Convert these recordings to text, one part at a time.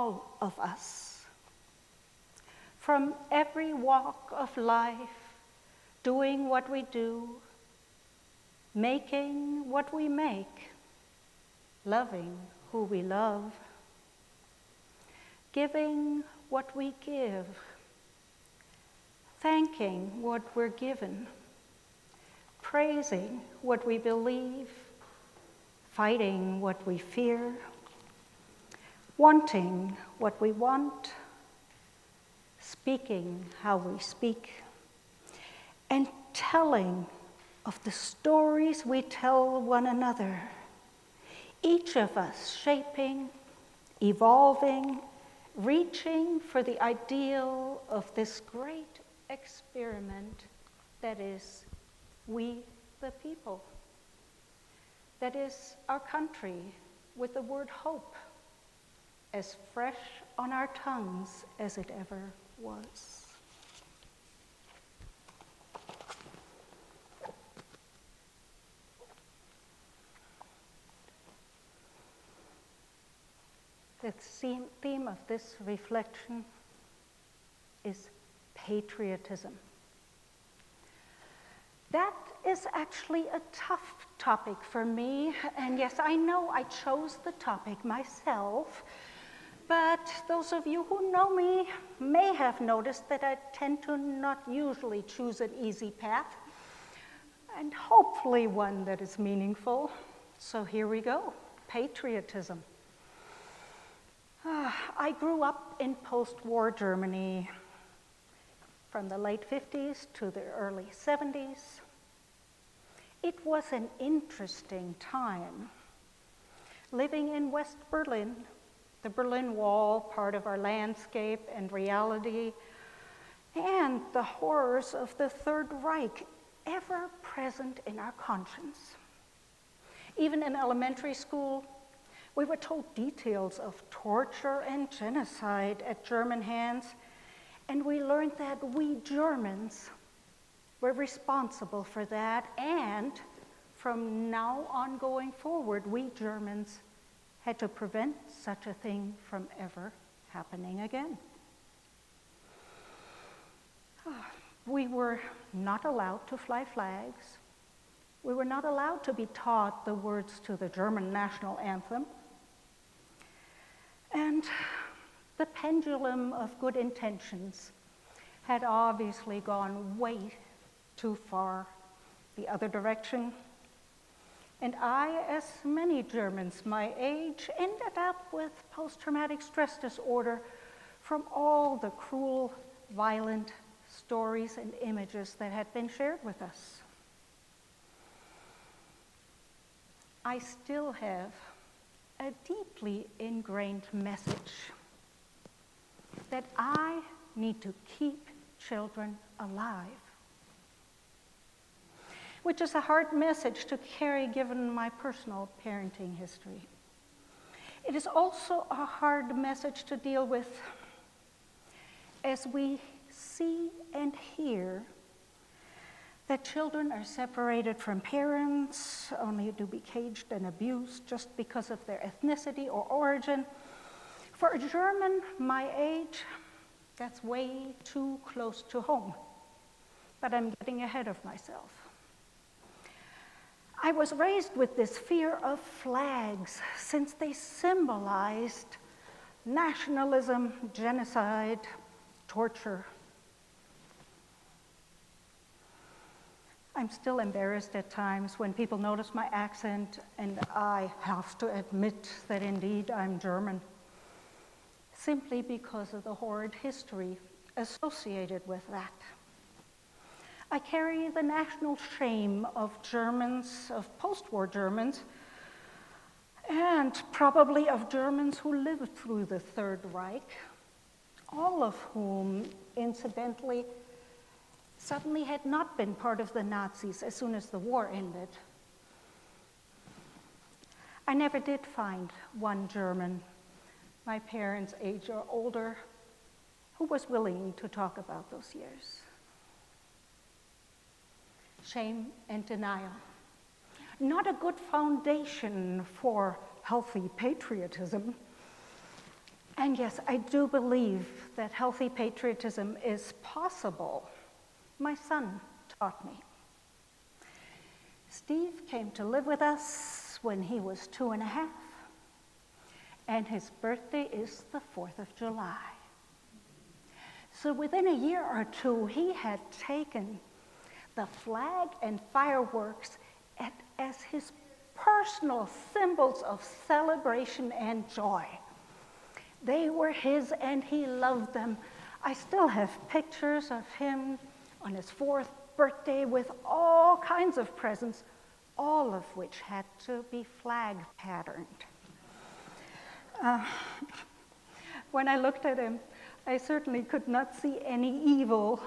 all of us. From every walk of life, doing what we do, making what we make, loving who we love, giving what we give, thanking what we're given, praising what we believe, fighting what we fear, wanting what we want, speaking how we speak, and telling of the stories we tell one another, each of us shaping, evolving, reaching for the ideal of this great experiment that is we the people, that is our country with the word hope as fresh on our tongues as it ever was. The theme of this reflection is patriotism. That is actually a tough topic for me, and yes, I know I chose the topic myself, but those of you who know me may have noticed that I tend to not usually choose an easy path, and hopefully one that is meaningful. So here we go, patriotism. I grew up in post-war Germany from the late 50s to the early 70s. It was an interesting time. Living in West Berlin, the Berlin Wall, part of our landscape and reality, and the horrors of the Third Reich, ever present in our conscience. Even in elementary school, we were told details of torture and genocide at German hands, and we learned that we Germans were responsible for that, and from now on going forward, we Germans had to prevent such a thing from ever happening again. We were not allowed to fly flags. We were not allowed to be taught the words to the German national anthem. And the pendulum of good intentions had obviously gone way too far the other direction. And I, as many Germans my age, ended up with post-traumatic stress disorder from all the cruel, violent stories and images that had been shared with us. I still have a deeply ingrained message that I need to keep children alive, which is a hard message to carry given my personal parenting history. It is also a hard message to deal with as we see and hear that children are separated from parents, only to be caged and abused just because of their ethnicity or origin. For a German my age, that's way too close to home. But I'm getting ahead of myself. I was raised with this fear of flags since they symbolized nationalism, genocide, torture. I'm still embarrassed at times when people notice my accent, and I have to admit that indeed I'm German, simply because of the horrid history associated with that. I carry the national shame of Germans, of post-war Germans, and probably of Germans who lived through the Third Reich, all of whom, incidentally, suddenly had not been part of the Nazis as soon as the war ended. I never did find one German, my parents' age or older, who was willing to talk about those years. Shame and denial. Not a good foundation for healthy patriotism. And yes, I do believe that healthy patriotism is possible. My son taught me. Steve came to live with us when he was 2.5, and his birthday is the 4th of July. So within a year or two, he had taken the flag and fireworks as his personal symbols of celebration and joy. They were his and he loved them. I still have pictures of him on his 4th birthday with all kinds of presents, all of which had to be flag patterned. When I looked at him, I certainly could not see any evil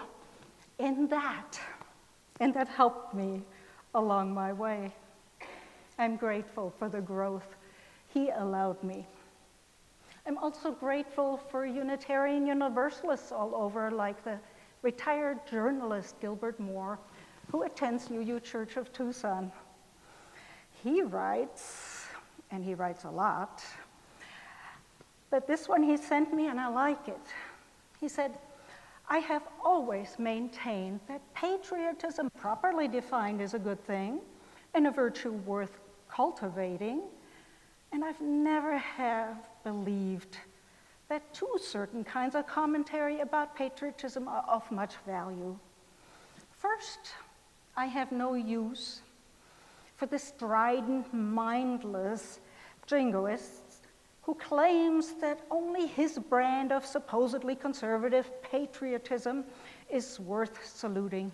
in that, and that helped me along my way. I'm grateful for the growth he allowed me. I'm also grateful for Unitarian Universalists all over, like the retired journalist Gilbert Moore, who attends UU Church of Tucson. He writes, and he writes a lot, but this one he sent me and I like it. He said, I have always maintained that patriotism properly defined is a good thing and a virtue worth cultivating, and I've never have believed that two certain kinds of commentary about patriotism are of much value. First, I have no use for the strident, mindless jingoist who claims that only his brand of supposedly conservative patriotism is worth saluting.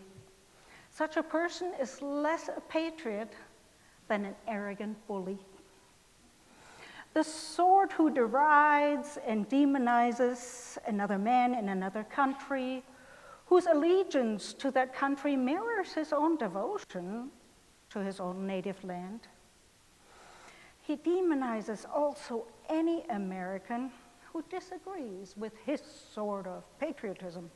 Such a person is less a patriot than an arrogant bully. The sort who derides and demonizes another man in another country, whose allegiance to that country mirrors his own devotion to his own native land. He demonizes also any American who disagrees with his sort of patriotism.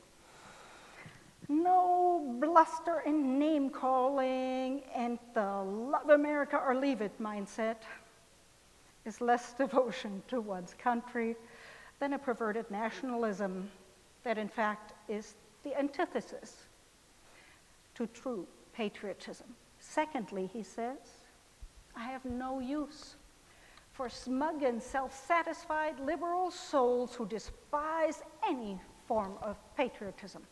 No bluster and name-calling and the love America or leave it mindset is less devotion to one's country than a perverted nationalism that in fact is the antithesis to true patriotism. Secondly, he says, I have no use for smug and self-satisfied liberal souls who despise any form of patriotism.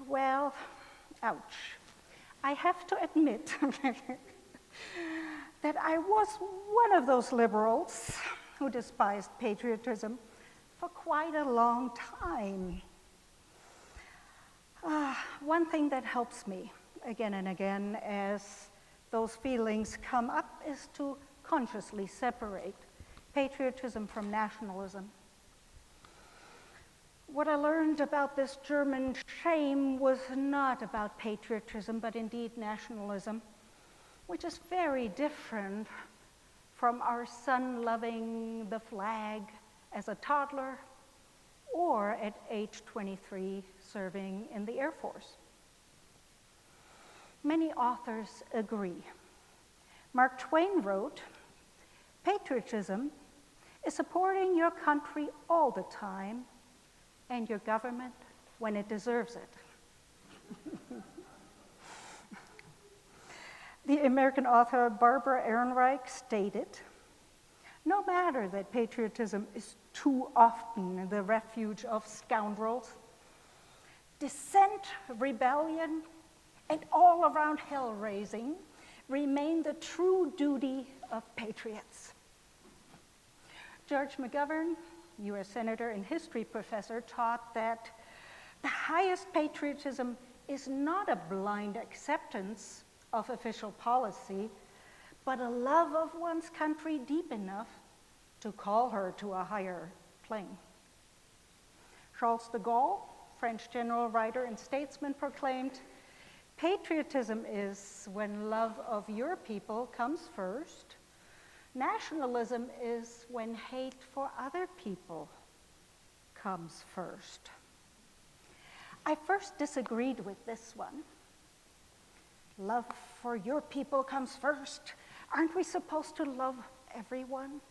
Well, ouch. I have to admit that I was one of those liberals who despised patriotism for quite a long time. One thing that helps me again and again as those feelings come up is to consciously separate patriotism from nationalism. What I learned about this German shame was not about patriotism, but indeed nationalism, which is very different from our son loving the flag as a toddler or at age 23 serving in the Air Force. Many authors agree. Mark Twain wrote, patriotism is supporting your country all the time and your government when it deserves it. The American author Barbara Ehrenreich stated, no matter that patriotism is too often the refuge of scoundrels, dissent, rebellion, and all-around hell-raising remain the true duty of patriots. George McGovern, U.S. Senator and history professor, taught that the highest patriotism is not a blind acceptance of official policy, but a love of one's country deep enough to call her to a higher plane. Charles de Gaulle, French general, writer, and statesman, proclaimed, patriotism is when love of your people comes first. Nationalism is when hate for other people comes first. I first disagreed with this one. Love for your people comes first. Aren't we supposed to love everyone?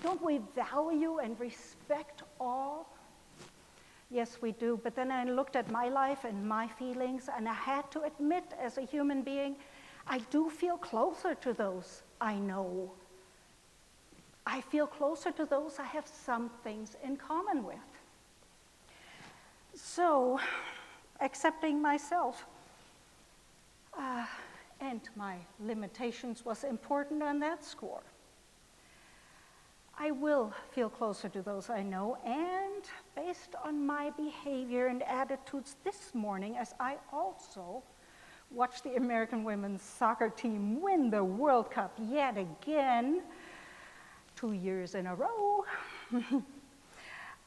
Don't we value and respect all? Yes, we do. But then I looked at my life and my feelings, and I had to admit, as a human being, I do feel closer to those I know. I feel closer to those I have some things in common with. So, accepting myself and my limitations was important on that score. I will feel closer to those I know, and based on my behavior and attitudes this morning, as I also watched the American women's soccer team win the World Cup yet again, 2 years in a row,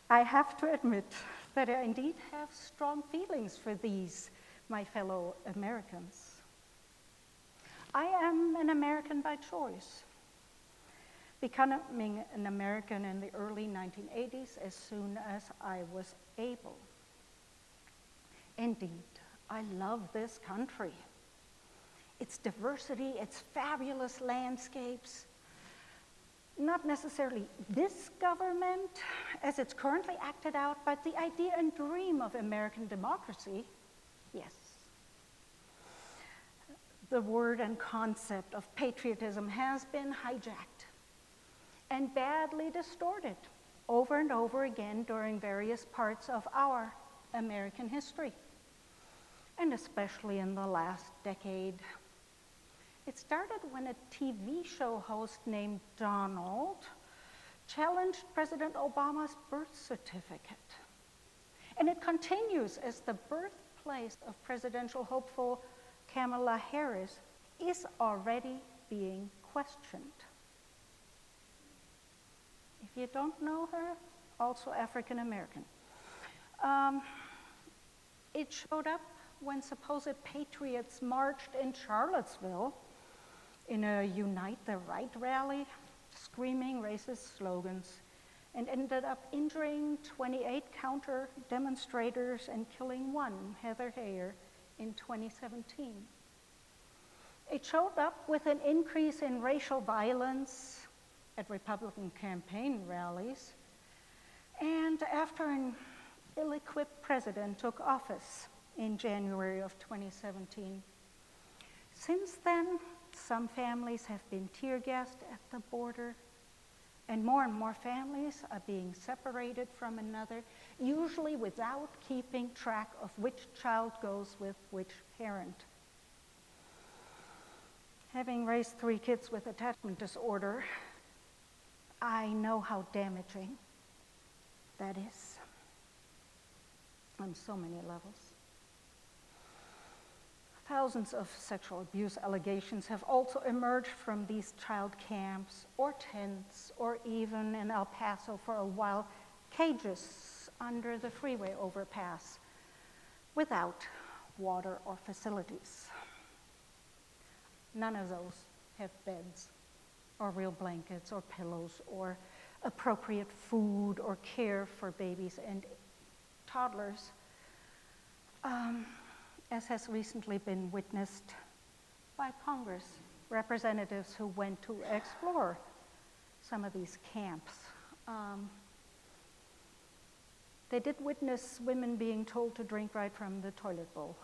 I have to admit that I indeed have strong feelings for these, my fellow Americans. I am an American by choice, becoming an American in the early 1980s as soon as I was able. Indeed, I love this country. Its diversity, its fabulous landscapes, not necessarily this government as it's currently acted out, but the idea and dream of American democracy, yes. The word and concept of patriotism has been hijacked and badly distorted over and over again during various parts of our American history, and especially in the last decade. It started when a TV show host named Donald challenged President Obama's birth certificate. And it continues as the birthplace of presidential hopeful Kamala Harris is already being questioned. If you don't know her, also African American. It showed up when supposed patriots marched in Charlottesville in a Unite the Right rally, screaming racist slogans, and ended up injuring 28 counter-demonstrators and killing one, Heather Heyer, in 2017. It showed up with an increase in racial violence at Republican campaign rallies, and after an ill-equipped president took office in January of 2017. Since then, some families have been tear-gassed at the border, and more families are being separated from another, usually without keeping track of which child goes with which parent. Having raised 3 kids with attachment disorder, I know how damaging that is on so many levels. Thousands of sexual abuse allegations have also emerged from these child camps or tents, or even in El Paso for a while, cages under the freeway overpass without water or facilities. None of those have beds or real blankets or pillows or appropriate food or care for babies and toddlers, as has recently been witnessed by Congress representatives who went to explore some of these camps. They did witness women being told to drink right from the toilet bowl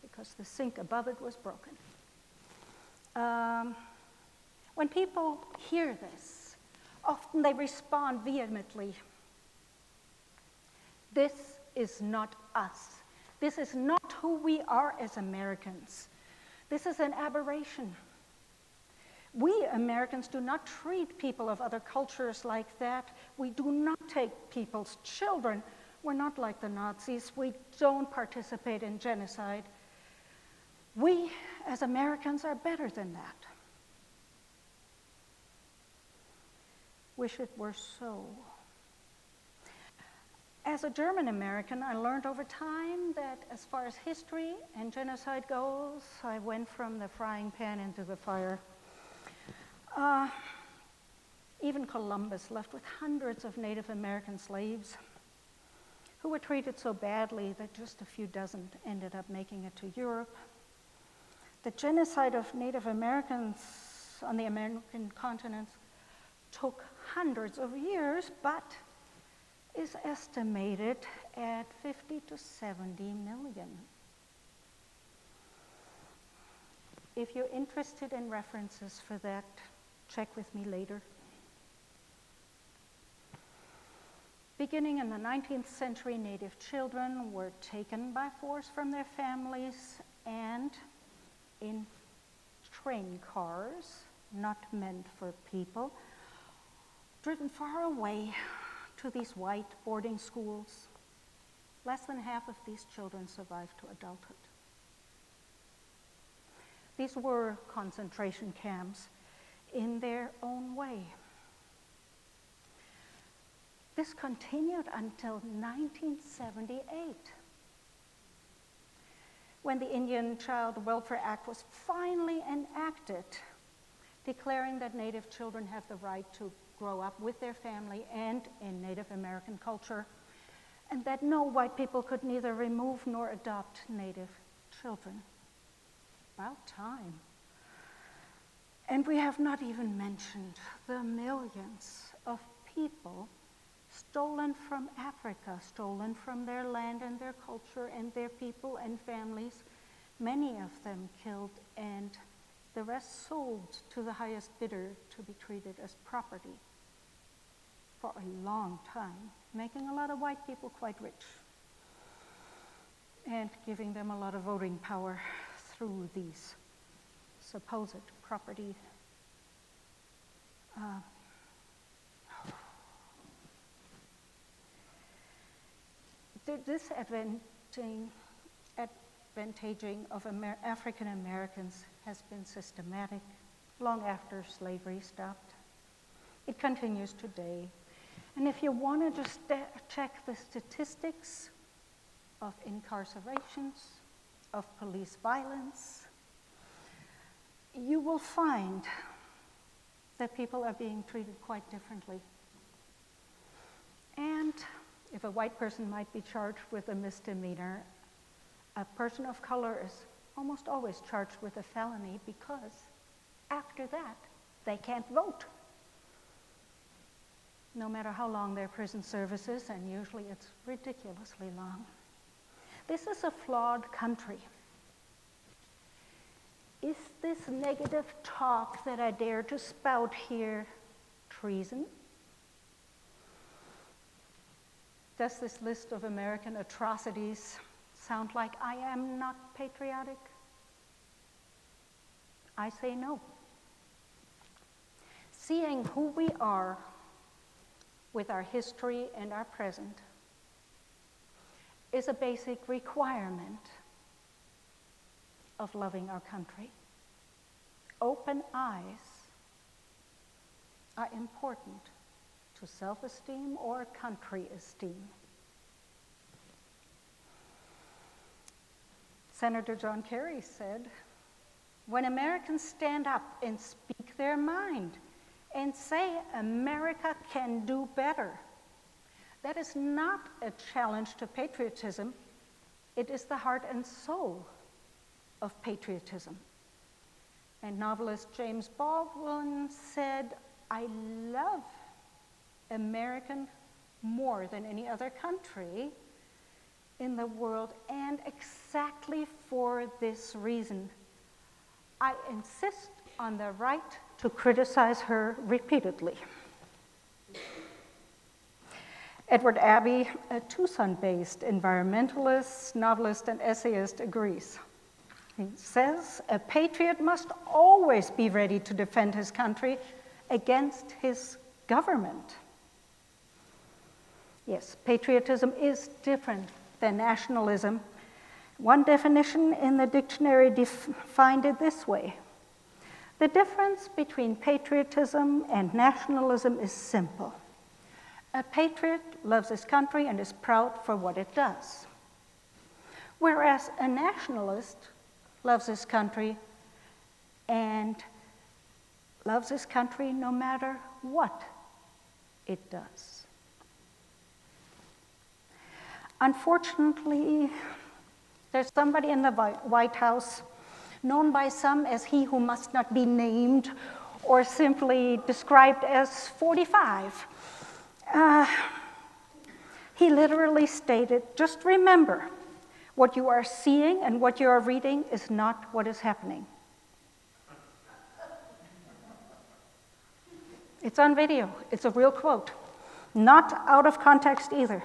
because the sink above it was broken. When people hear this, often they respond vehemently. This is not us. This is not who we are as Americans. This is an aberration. We Americans do not treat people of other cultures like that. We do not take people's children. We're not like the Nazis. We don't participate in genocide. We, as Americans, are better than that. Wish it were so. As a German American, I learned over time that as far as history and genocide goes, I went from the frying pan into the fire. Even Columbus left with hundreds of Native American slaves who were treated so badly that just a few dozen ended up making it to Europe. The genocide of Native Americans on the American continent took hundreds of years, but is estimated at 50 to 70 million. If you're interested in references for that, check with me later. Beginning in the 19th century, Native children were taken by force from their families and in train cars, not meant for people, driven far away to these white boarding schools. Less than half of these children survived to adulthood. These were concentration camps in their own way. This continued until 1978, when the Indian Child Welfare Act was finally enacted, declaring that Native children have the right to grow up with their family and in Native American culture, and that no white people could neither remove nor adopt Native children. About time. And we have not even mentioned the millions of people stolen from Africa, stolen from their land and their culture and their people and families, many of them killed and the rest sold to the highest bidder to be treated as property for a long time, making a lot of white people quite rich and giving them a lot of voting power through these supposed property. This advantaging of African Americans has been systematic long after slavery stopped. It continues today. And if you want to just check the statistics of incarcerations, of police violence, you will find that people are being treated quite differently. And if a white person might be charged with a misdemeanor, a person of color is almost always charged with a felony because after that, they can't vote. No matter how long their prison service is, and usually it's ridiculously long. This is a flawed country. Is this negative talk that I dare to spout here treason? Does this list of American atrocities sound like I am not patriotic? I say no. Seeing who we are with our history and our present is a basic requirement of loving our country. Open eyes are important to self-esteem or country esteem. Senator John Kerry said, when Americans stand up and speak their mind and say America can do better, that is not a challenge to patriotism, it is the heart and soul of patriotism. And novelist James Baldwin said, I love American more than any other country in the world, and exactly for this reason. I insist on the right to criticize her repeatedly. Edward Abbey, a Tucson-based environmentalist, novelist, and essayist, agrees. He says, a patriot must always be ready to defend his country against his government. Yes, patriotism is different than nationalism. One definition in the dictionary defined it this way. The difference between patriotism and nationalism is simple. A patriot loves his country and is proud for what it does, whereas a nationalist loves his country and loves his country no matter what it does. Unfortunately, there's somebody in the White House, known by some as he who must not be named, or simply described as 45. He literally stated, just remember, what you are seeing and what you are reading is not what is happening. It's on video. It's a real quote. Not out of context either.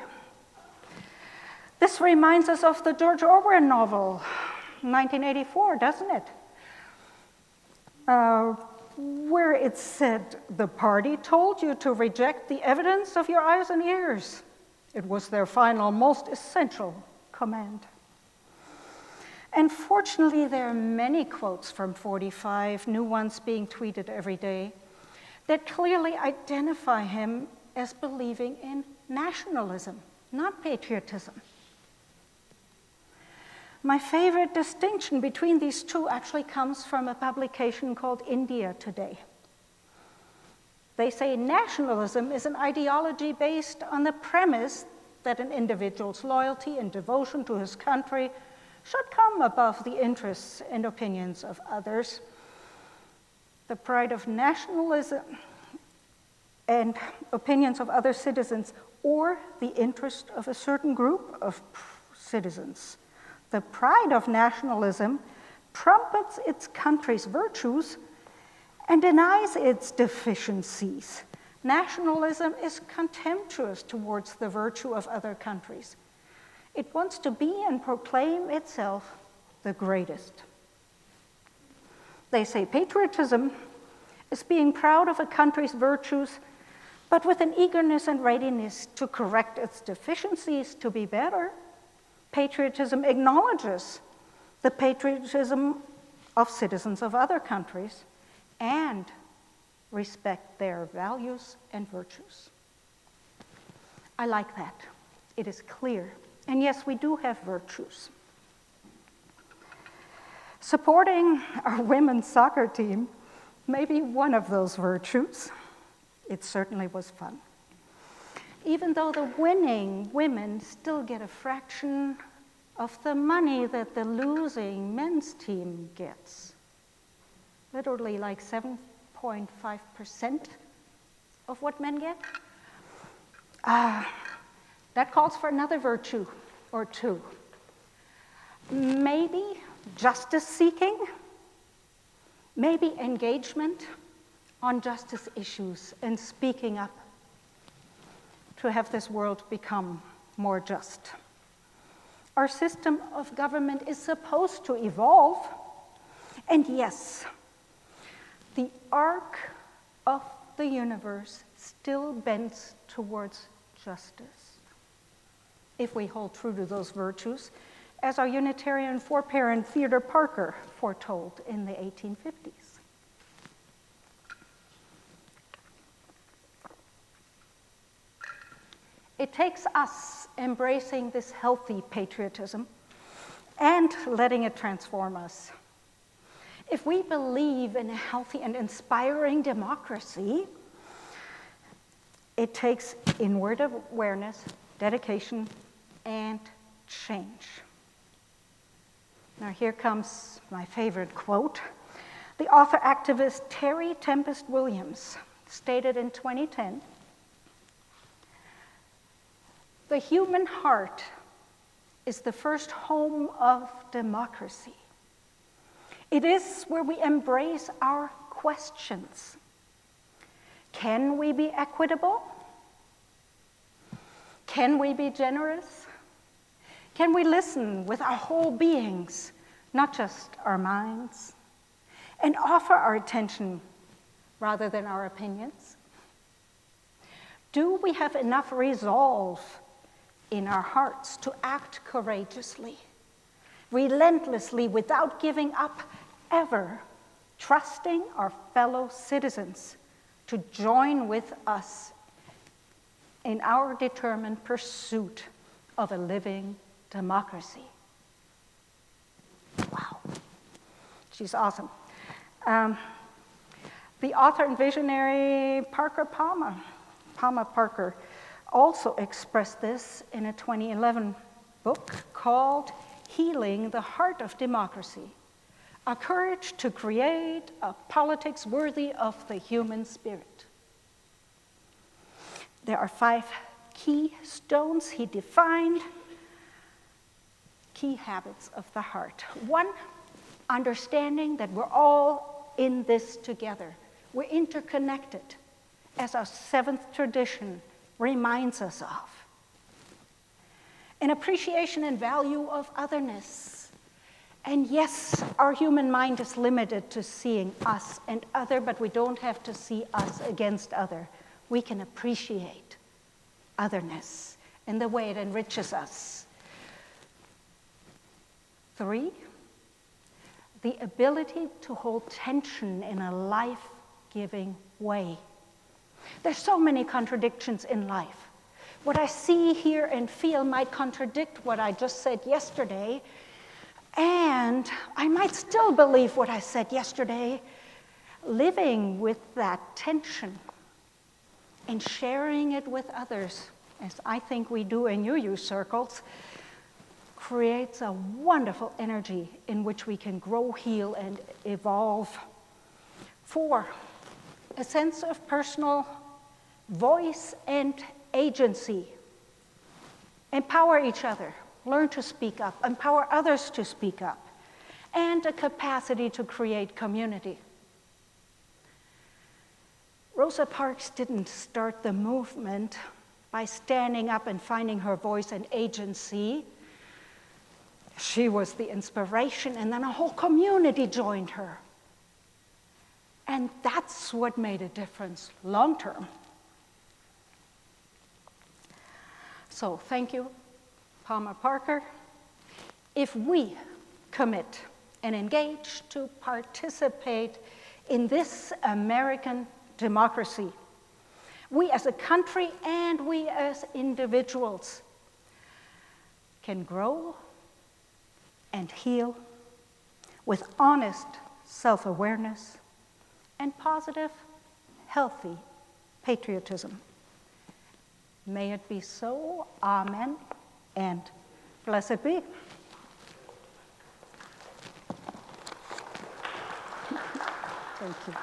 This reminds us of the George Orwell novel, 1984, doesn't it? Where it said, the party told you to reject the evidence of your eyes and ears. It was their final, most essential command. And fortunately, there are many quotes from 45, new ones being tweeted every day, that clearly identify him as believing in nationalism, not patriotism. My favorite distinction between these two actually comes from a publication called India Today. They say nationalism is an ideology based on the premise that an individual's loyalty and devotion to his country should come above the interests and opinions of others. The pride of nationalism and opinions of other citizens, or the interest of a certain group of citizens. The pride of nationalism trumpets its country's virtues and denies its deficiencies. Nationalism is contemptuous towards the virtue of other countries. It wants to be and proclaim itself the greatest. They say patriotism is being proud of a country's virtues, but with an eagerness and readiness to correct its deficiencies to be better. Patriotism acknowledges the patriotism of citizens of other countries and respect their values and virtues. I like that. It is clear. And yes, we do have virtues. Supporting our women's soccer team may be one of those virtues. It certainly was fun. Even though the winning women still get a fraction of the money that the losing men's team gets. Literally like 7.5% of what men get. That calls for another virtue or two. Maybe justice seeking, maybe engagement on justice issues and speaking up to have this world become more just. Our system of government is supposed to evolve, and yes, the arc of the universe still bends towards justice. If we hold true to those virtues, as our Unitarian foreparent Theodore Parker foretold in the 1850s. It takes us embracing this healthy patriotism and letting it transform us. If we believe in a healthy and inspiring democracy, it takes inward awareness, dedication, and change. Now here comes my favorite quote. The author-activist Terry Tempest Williams stated in 2010, "The human heart is the first home of democracy. It is where we embrace our questions. Can we be equitable? Can we be generous? Can we listen with our whole beings, not just our minds, and offer our attention rather than our opinions? Do we have enough resolve in our hearts to act courageously, relentlessly, without giving up ever, trusting our fellow citizens to join with us in our determined pursuit of a living democracy?" Wow, she's awesome. The author and visionary Palmer Parker, also expressed this in a 2011 book called Healing the Heart of Democracy, a courage to create a politics worthy of the human spirit. There are 5 keystones he defined, key habits of the heart. 1, understanding that we're all in this together. We're interconnected, as our 7th tradition reminds us of. An appreciation and value of otherness. And yes, our human mind is limited to seeing us and other, but we don't have to see us against other. We can appreciate otherness and the way it enriches us. 3, the ability to hold tension in a life-giving way. There's so many contradictions in life. What I see, hear, and feel might contradict what I just said yesterday, and I might still believe what I said yesterday. Living with that tension and sharing it with others, as I think we do in UU circles, creates a wonderful energy in which we can grow, heal, and evolve. 4, a sense of personal voice and agency. Empower each other, learn to speak up, empower others to speak up, and a capacity to create community. Rosa Parks didn't start the movement by standing up and finding her voice and agency. She was the inspiration, and then a whole community joined her. And that's what made a difference long term. So thank you, Palmer Parker. If we commit and engage to participate in this American democracy, we as a country and we as individuals can grow and heal with honest self-awareness and positive, healthy patriotism. May it be so. Amen. And blessed be. Thank you.